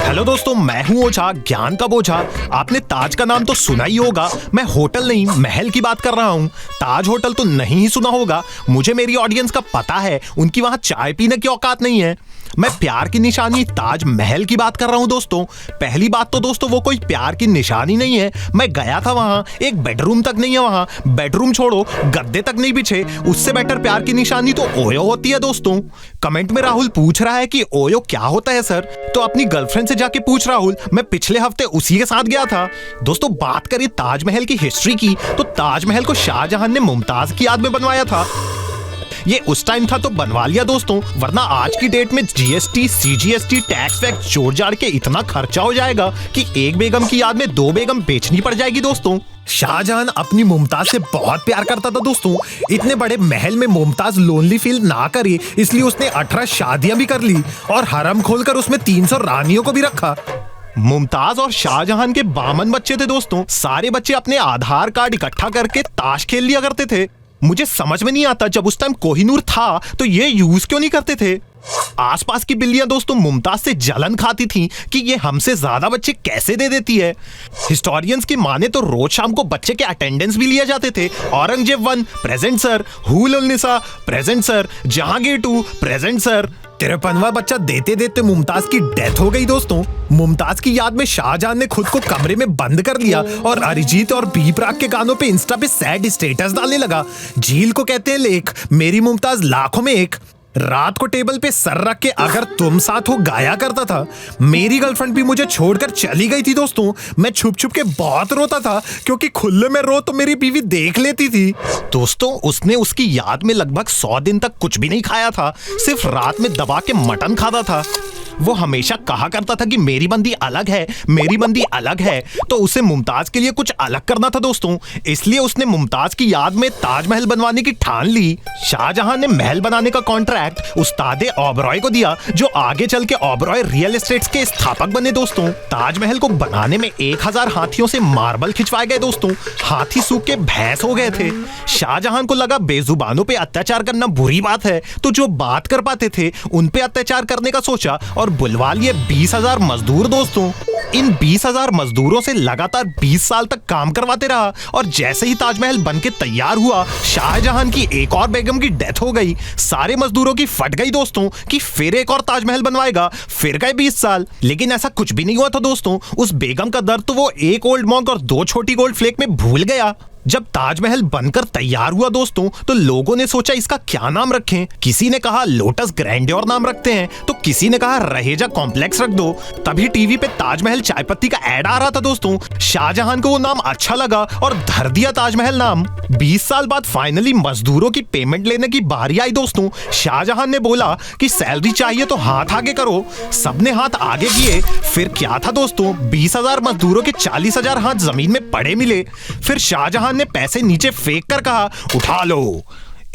Hello दोस्तों, मैं हूं ओझा, ज्ञान का बोझा। आपने ताज का नाम तो सुना ही होगा। मैं होटल नहीं, महल की बात कर रहा हूं। ताज होटल तो नहीं ही सुना होगा। मुझे मेरी ऑडियंस का पता है, उनकी वहां चाय पीने की औकात नहीं है। मैं प्यार की निशानी ताज महल की बात कर रहा हूं दोस्तों। पहली बात तो दोस्तों वो कोई प्यार की निशानी नहीं है। मैं गया था वहां, एक बेडरूम तक नहीं है वहां। बेडरूम छोड़ो, गद्दे तक नहीं बिछे। उससे बेटर प्यार की निशानी तो ओयो होती है दोस्तों। कमेंट में राहुल पूछ रहा है कि ओयो क्या होता है सर, तो अपनी गर्लफ्रेंड से जाके पूछ राहुल। मैं पिछले हफ्ते उसी के साथ गया था। दोस्तों बात करें ताजमहल की हिस्ट्री की, तो ताजमहल को शाहजहां ने मुमताज की याद में बनवाया था। ये उस टाइम था तो बनवा लिया दोस्तों, वरना आज की डेट में जीएसटी, सीजीएसटी, टैक्स वैक्स जोड़ जाड़ के इतना खर्चा हो जाएगा कि एक बेगम की याद में दो बेगम बेचनी पड़ जाएगी दोस्तों। शाहजहां अपनी मुमताज से बहुत प्यार करता था दोस्तों। इतने बड़े महल में मुमताज लोनली फील ना करे, इसलिए उसने 18 शादियां भी कर ली और हरम खोलकर उसमें 300 रानियों को भी रखा। मुमताज और शाहजहां के 52 बच्चे थे दोस्तों। सारे बच्चे अपने आधार कार्ड इकट्ठा करके ताश खेल लिया करते थे। मुझे समझ में नहीं आता, जब उस टाइम कोहिनूर था तो ये यूज क्यों नहीं करते थे। आसपास की बिल्लियां दोस्तों मुमताज से जलन खाती थीं कि ये हमसे ज्यादा बच्चे कैसे दे देती है। हिस्टोरियंस की माने तो रोज शाम को बच्चे के अटेंडेंस भी लिए जाते थे। Aurangzeb 1 present sir, Hul ul Nisa present sir, Jahangir 2 present sir. 53वां बच्चा देते देते मुमताज की डेथ हो गई दोस्तों। मुमताज की याद में शाहजहां ने खुद को कमरे में बंद कर लिया और अरिजीत और बी प्राक के गानों पे इंस्टा पे सैड स्टेटस डालने लगा। झील को कहते हैं लेख, मेरी मुमताज लाखों में एक। रात को टेबल पे सर रख के अगर तुम साथ हो गाया करता था। मेरी गर्लफ्रेंड भी मुझे छोड़कर चली गई थी दोस्तों। मैं छुप छुप के बहुत रोता था, क्योंकि खुले में रो तो मेरी बीवी देख लेती थी दोस्तों। उसने उसकी याद में लगभग 100 दिन तक कुछ भी नहीं खाया था, सिर्फ रात में दबा के मटन खाता था। वो हमेशा कहा करता था कि मेरी बंदी अलग है, मेरी बंदी अलग है। तो उसे मुमताज के लिए कुछ अलग करना था दोस्तों, इसलिए उसने मुमताज की याद में ताजमहल बनवाने की ठान ली। शाहजहां ने महल बनाने का कॉन्ट्रैक्ट उस्तादे ओबरॉय को दिया, जो आगे चल के ओबरॉय रियल एस्टेट्स के स्थापक बने दोस्तों। ताजमहल को बनाने में 1000 हाथियों से मार्बल खिंचवाए गए दोस्तों। हाथी सूख के भैंस हो गए थे। शाहजहां को लगा बेजुबानों पे अत्याचार करना बुरी बात है, तो जो बात कर पाते थे उन पे अत्याचार करने का सोचा और बुलवा लिए 20,000 मजदूर दोस्तों। इन 20,000 मजदूरों से लगातार 20 साल तक काम करवाते रहा और जैसे ही ताजमहल बनके तैयार हुआ, शाहजहां की एक और बेगम की डेथ हो गई। सारे मजदूरों की फट गई दोस्तों कि फिर एक और ताजमहल बनवाएगा। फिर गए 20 साल, लेकिन ऐसा कुछ भी नहीं हुआ था दोस्तों। उस बेगम का दर्द तो वो एक ओल्ड मॉन्क और 2 छोटी गोल्ड फ्लेक में भूल गया। जब ताजमहल बनकर तैयार हुआ दोस्तों, तो लोगों ने सोचा इसका क्या नाम रखें। किसी ने कहा लोटस ग्रैंडियोर नाम रखते हैं, तो किसी ने कहा रहेजा कॉम्प्लेक्स रख दो। तभी टीवी पे ताजमहल चाय पत्ती का ऐड आ रहा था दोस्तों। शाहजहां को वो नाम अच्छा लगा और धर दिया ताजमहल नाम। 20 साल बाद फाइनली मजदूरों की पेमेंट लेने की बारी आई दोस्तों। शाहजहां ने बोला कि सैलरी चाहिए तो हाथ आगे करो। सबने हाथ आगे किए। फिर क्या था दोस्तों, 20,000 मजदूरों के 40,000 हाथ जमीन में पड़े मिले। फिर शाहजहां ने पैसे नीचे फेंक कर कहा उठा लो।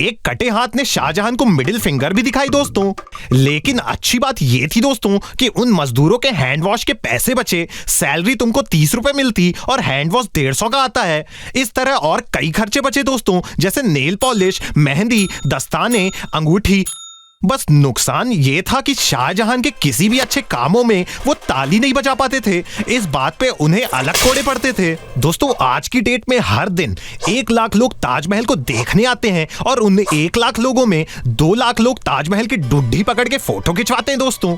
एक कटे हाथ ने शाहजहां को मिडिल फिंगर भी दिखाई दोस्तों। लेकिन अच्छी बात यह थी दोस्तों कि उन मजदूरों के हैंड वॉश के पैसे बचे। सैलरी तुमको 30 रुपए मिलती और हैंड वॉश 150 का आता है। इस तरह और कई खर्चे बचे दोस्तों, जैसे नेल पॉलिश, मेहंदी, दस्ताने, अंगूठी। बस नुकसान ये था कि शाहजहां के किसी भी अच्छे कामों में वो ताली नहीं बजा पाते थे। इस बात पे उन्हें अलग कोड़े पड़ते थे दोस्तों। आज की डेट में हर दिन 1 लाख लोग ताजमहल को देखने आते हैं और उन 1 लाख लोगों में 2 लाख लोग ताजमहल की डुड्डी पकड़ के फोटो खिंचवाते हैं दोस्तों।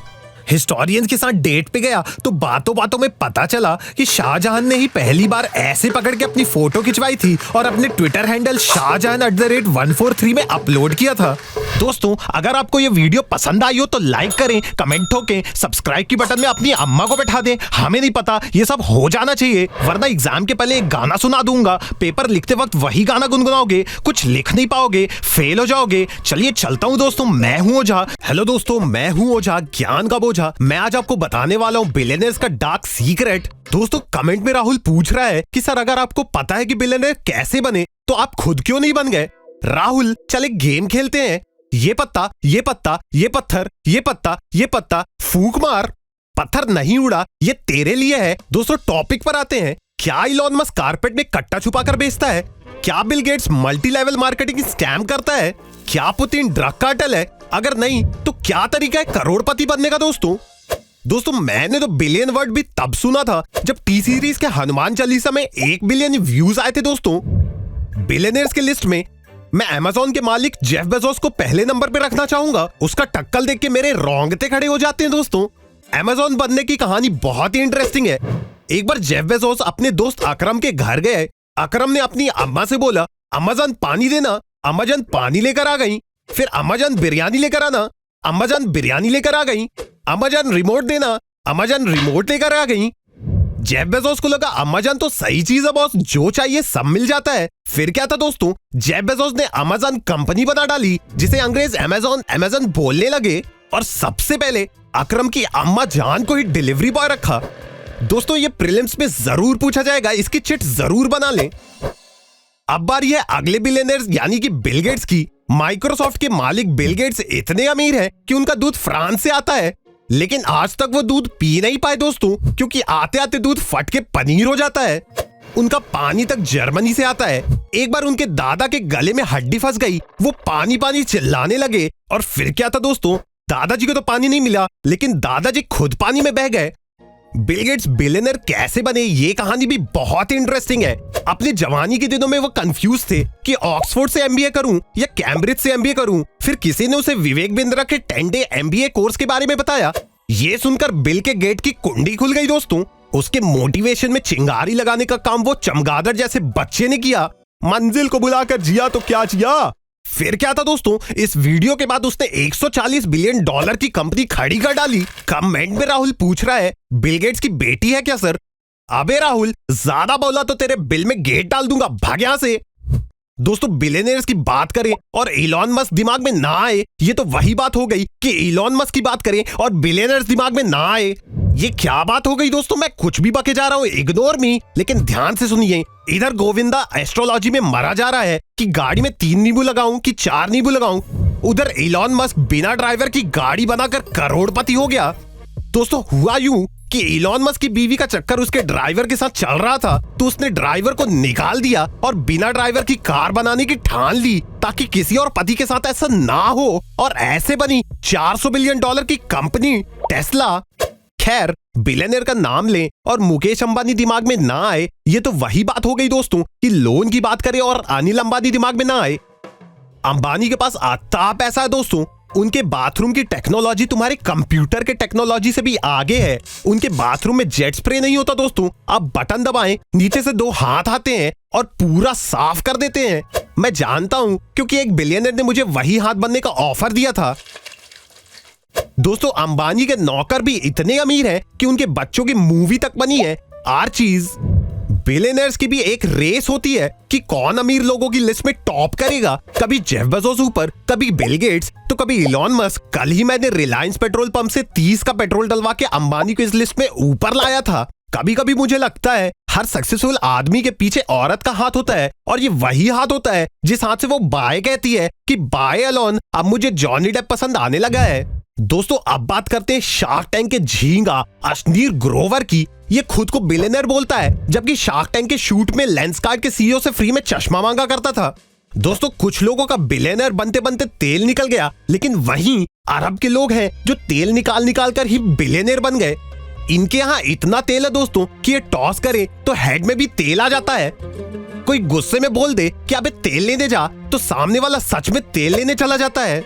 हिस्टोरियंस के साथ डेट पे गया तो बातों बातों में पता चला कि शाहजहां ने ही पहली बार ऐसे पकड़ के अपनी फोटो खिंचवाई थी और अपने ट्विटर हैंडल शाहजहां@143 में अपलोड किया था। दोस्तों अगर आपको ये वीडियो पसंद आई हो तो लाइक करें, कमेंट ठोकें, सब्सक्राइब की बटन में अपनी अम्मा को बैठा दें। हमें नहीं पता, ये सब हो जाना चाहिए, वरना एग्जाम के पहले एक गाना सुना दूंगा। पेपर लिखते वक्त वही गाना गुनगुनाओगे, कुछ लिख नहीं पाओगे, फेल हो जाओगे। चलिए चलता हूं दोस्तों, मैं हूं ओझा। हेलो दोस्तों, मैं हूं ओझा, ज्ञान का बोझा। मैं आज आपको बताने वाला हूं बिलियनर्स का डार्क सीक्रेट। दोस्तों कमेंट में राहुल पूछ रहा है कि सर अगर आपको पता है कि बिलियनर कैसे बने तो आप खुद क्यों नहीं बन गए। राहुल चल एक गेम खेलते हैं। ये पत्ता, ये पत्ता, ये पत्थर, ये पत्ता, ये पत्ता, फूंक मार। पत्थर नहीं उड़ा, ये तेरे लिए है। दोस्तों टॉपिक पर आते हैं। क्या इलॉन मस्क कारपेट में कट्टा छुपा कर बेचता है? क्या Bill Gates multi level marketing scam करता है? क्या पुतिन ड्रग कार्टेल है? अगर नहीं तो क्या तरीका है करोड़पति बनने का दोस्तों? दोस्तों मैंने तो बिलियन वर्ड भी तब सुना था जब टी सीरीज के हनुमान चालीसा में 1 बिलियन व्यूज आए थे। दोस्तों बिलियनर्स के लिस्ट में मैं अमेज़न के मालिक जेफ बेजोस को पहले नंबर पे रखना चाहूंगा। उसका टक्कल देख के मेरे रोंगटे खड़े हो जाते हैं। दोस्तों अमेज़न बनने की कहानी बहुत ही इंटरेस्टिंग है। एक बार जेफ बेजोस अपने दोस्त अकरम के घर गए। अकरम ने अपनी अम्मा से बोला, अम्मा जान पानी देना। अम्मा जान पानी लेकर आ गई। फिर अम्मा जान बिरयानी लेकर आना। अम्मा जान बिरयानी लेकर आ गई। अम्मा जान रिमोट देना। अम्मा जान रिमोट लेकर आ गई। जेफ बेजोस को लगा अम्मा जान तो सही चीज है बॉस, जो चाहिए सब मिल जाता है। फिर क्या था दोस्तों, जेफ बेजोस ने अमेज़न कंपनी बना डाली जिसे अंग्रेज अमेज़न बोलने लगे और सबसे पहले अकरम की अम्मा जान को ही डिलीवरी बॉय रखा। दोस्तों ये प्रीलिम्स में जरूर पूछा जाएगा, इसकी चिट जरूर बना लें। अब बारी है अगले बिलियनर्स यानी कि बिल गेट्स की। माइक्रोसॉफ्ट के मालिक बिल गेट्स इतने अमीर हैं कि उनका दूध फ्रांस से आता है, लेकिन आज तक वो दूध पी नहीं पाए दोस्तों, क्योंकि आते आते दूध फट के पनीर हो जाता है। उनका पानी तक जर्मनी से आता है। एक बार उनके दादा के गले में हड्डी फंस गई, वो पानी पानी चिल्लाने लगे और फिर क्या था दोस्तों, दादाजी को तो पानी नहीं मिला लेकिन दादाजी खुद पानी में बह गए। बिल गेट्स बिलियनर कैसे बने, ये कहानी भी बहुत ही इंटरेस्टिंग है। अपनी जवानी के दिनों में वो कंफ्यूज थे कि ऑक्सफोर्ड से एमबीए करूं या कैम्ब्रिज से एमबीए करूं। फिर किसी ने उसे विवेक बिंद्रा के 10 डे एमबीए कोर्स के बारे में बताया। ये सुनकर बिल के गेट की कुंडी खुल गई दोस्तों। उसके मोटिवेशन में चिंगारी लगाने का काम वो चमगादड़ जैसे बच्चे ने किया। मंजिल को बुलाकर जिया तो क्या जिया। फिर क्या था दोस्तों, इस वीडियो के बाद उसने 140 बिलियन डॉलर की कंपनी खड़ी कर डाली। कमेंट में राहुल पूछ रहा है, बिल गेट्स की बेटी है क्या सर? अबे राहुल, ज्यादा बोला तो तेरे बिल में गेट डाल दूंगा, भाग यहां से। दोस्तों बिलियनर्स की बात करें और इलॉन मस्क दिमाग में ना आए, ये तो वही बात हो गई कि इलॉन मस्क की बात करें और बिलियनर्स दिमाग में ना आए। ये क्या बात हो गई दोस्तों, मैं कुछ भी बके जा रहा हूँ, इग्नोर मी। लेकिन ध्यान से सुनिए, इधर गोविंदा एस्ट्रोलॉजी में मरा जा रहा है कि गाड़ी में 3 नींबू लगाऊं कि 4 नींबू लगाऊं। उधर इलॉन मस्क बिना ड्राइवर की गाड़ी बनाकर करोड़पति हो गया। दोस्तों हुआ यूं कि इलॉन मस्क की बीवी का चक्कर उसके ड्राइवर के साथ चल रहा था, तो उसने ड्राइवर को निकाल दिया और बिना ड्राइवर की कार बनाने की ठान ली ताकि किसी और पति के साथ ऐसा ना हो। और ऐसे बनी 400 बिलियन डॉलर की कंपनी टेस्ला। खैर, बिलियनर का नाम लें और मुकेश अंबानी दिमाग में ना आए, ये तो वही बात हो गई दोस्तों कि लोन की बात करें और अनिल अंबानी दिमाग में ना आए। अंबानी के पास आता पैसा है दोस्तों। उनके बाथरूम की टेक्नोलॉजी तुम्हारे कंप्यूटर के टेक्नोलॉजी से भी आगे है। उनके बाथरूम में जेट स्प्रे नहीं होता दोस्तों, आप बटन दबाएं, नीचे से 2 हाथ आते हैं और पूरा साफ कर देते हैं। मैं जानता हूं क्योंकि एक बिलियनर ने मुझे वही हाथ बनने का ऑफर दिया था। दोस्तों अंबानी के नौकर भी इतने अमीर हैं कि उनके बच्चों की मूवी तक बनी है, आर्चीज। बिलियनर्स की भी एक रेस होती है कि कौन अमीर लोगों की लिस्ट में टॉप करेगा। कभी जेफ बेजोस ऊपर, कभी बिल गेट्स, तो कभी इलॉन मस्क। कल ही मैंने रिलायंस पेट्रोल पंप से 30 का पेट्रोल डलवा के अंबानी को इस लिस्ट में ऊपर लाया था। कभी कभी मुझे लगता है हर सक्सेसफुल आदमी के पीछे औरत का हाथ होता है, और ये वही हाथ होता है जिस हाथ से वो बाय कहती है कि बाय अलोन, अब मुझे जॉनी डेप पसंद आने लगा है। दोस्तों अब बात करते हैं शार्क टैंक के झींगा अश्नीर ग्रोवर की। ये खुद को बिलियनर बोलता है, जबकि शार्क टैंक के शूट में लेंसकार्ट के सीईओ से फ्री में चश्मा मांगा करता था। दोस्तों कुछ लोगों का बिलियनर बनते बनते तेल निकल गया, लेकिन वहीं अरब के लोग हैं जो तेल निकाल निकाल कर ही बिलियनर बन गए। इनके यहाँ इतना तेल है दोस्तों कि ये टॉस करे तो हेड में भी तेल आ जाता है। कोई गुस्से में बोल दे कि अबे तेल लेने जा, तो सामने वाला सच में तेल लेने चला जाता है।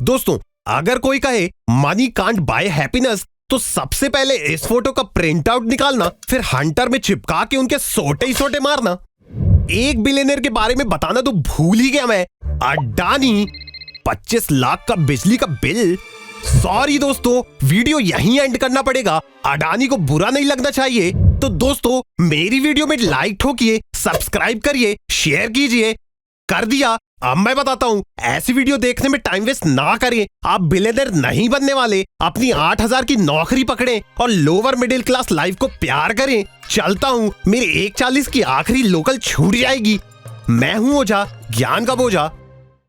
दोस्तों अगर कोई कहे मनी कांट बाय हैप्पीनेस, तो सबसे पहले इस फोटो का प्रिंट आउट निकालना, फिर हंटर में चिपका के उनके सोटे ही सोटे मारना। एक बिलियनर के बारे में बताना तो भूल ही गया मैं, अडानी। 25 लाख का बिजली का बिल। सॉरी दोस्तों, वीडियो यहीं एंड करना पड़ेगा। अडानी को बुरा नहीं लगना चाहिए। तो दोस्तों मेरी वीडियो में लाइक ठोकिए, सब्सक्राइब करिए, शेयर कीजिए। कर दिया। अब मैं बताता हूं, ऐसी वीडियो देखने में टाइम वेस्ट ना करें। आप बिलियनर नहीं बनने वाले, अपनी 8000 की नौकरी पकड़ें और लोअर मिडिल क्लास लाइफ को प्यार करें। चलता हूं, मेरी 1:40 की आखिरी लोकल छूट जाएगी। मैं हूं ओझा, ज्ञान का बोझा।